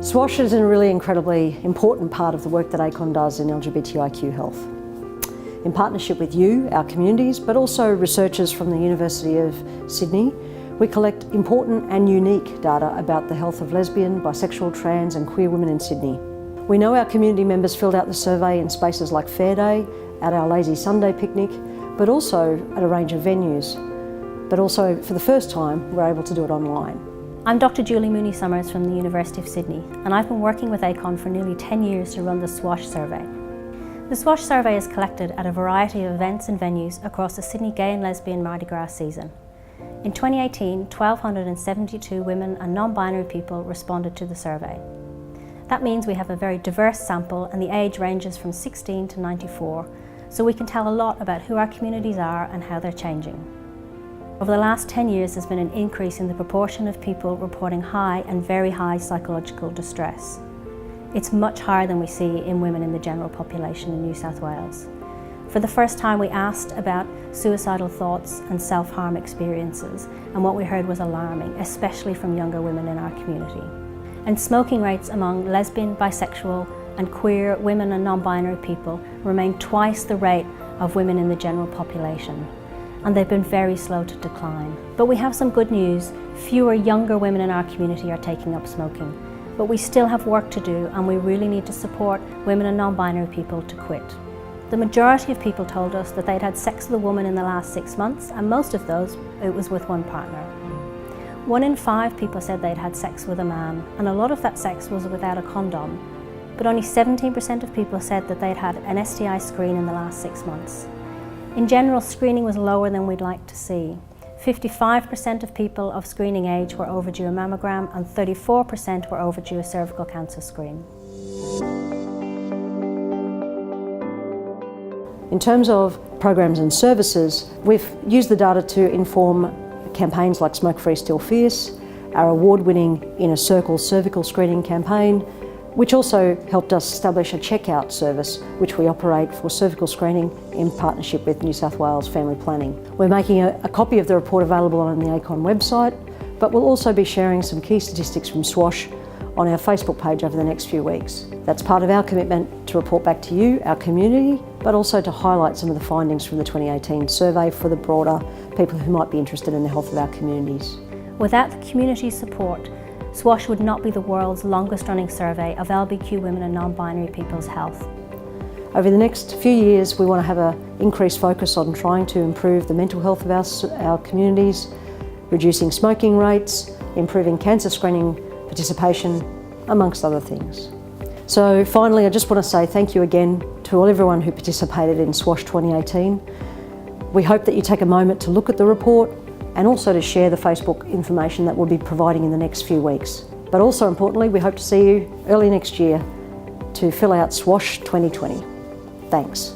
SWASH is a really incredibly important part of the work that ACON does in LGBTIQ health. In partnership with you, our communities, but also researchers from the University of Sydney, we collect important and unique data about the health of lesbian, bisexual, trans and queer women in Sydney. We know our community members filled out the survey in spaces like Fair Day, at our Lazy Sunday picnic, but also at a range of venues. But also, for the first time, we're able to do it online. I'm Dr. Julie Mooney-Summers from the University of Sydney, and I've been working with ACON for nearly 10 years to run the SWASH survey. The SWASH survey is collected at a variety of events and venues across the Sydney Gay and Lesbian Mardi Gras season. In 2018, 1,272 women and non-binary people responded to the survey. That means we have a very diverse sample and the age ranges from 16 to 94, so we can tell a lot about who our communities are and how they're changing. Over the last 10 years, there's been an increase in the proportion of people reporting high and very high psychological distress. It's much higher than we see in women in the general population in New South Wales. For the first time, we asked about suicidal thoughts and self-harm experiences, and what we heard was alarming, especially from younger women in our community. And smoking rates among lesbian, bisexual and queer women and non-binary people remain twice the rate of women in the general population. And they've been very slow to decline. But we have some good news. Fewer younger women in our community are taking up smoking. But we still have work to do, and we really need to support women and non-binary people to quit. The majority of people told us that they'd had sex with a woman in the last 6 months, and most of those, it was with one partner. 1 in 5 people said they'd had sex with a man, and a lot of that sex was without a condom. But only 17% of people said that they'd had an STI screen in the last 6 months. In general, screening was lower than we'd like to see. 55% of people of screening age were overdue a mammogram and 34% were overdue a cervical cancer screen. In terms of programs and services, we've used the data to inform campaigns like Smoke Free Still Fierce, our award-winning Inner Circle cervical screening campaign, which also helped us establish a checkout service which we operate for cervical screening in partnership with New South Wales Family Planning. We're making a copy of the report available on the ACON website, but we'll also be sharing some key statistics from SWASH on our Facebook page over the next few weeks. That's part of our commitment to report back to you, our community, but also to highlight some of the findings from the 2018 survey for the broader people who might be interested in the health of our communities. Without the community's support, SWASH would not be the world's longest running survey of LGBTQ women and non-binary people's health. Over the next few years, we want to have an increased focus on trying to improve the mental health of our communities, reducing smoking rates, improving cancer screening participation, amongst other things. So finally, I just want to say thank you again to everyone who participated in SWASH 2018. We hope that you take a moment to look at the report and also to share the Facebook information that we'll be providing in the next few weeks. But also importantly, we hope to see you early next year to fill out SWASH 2020. Thanks.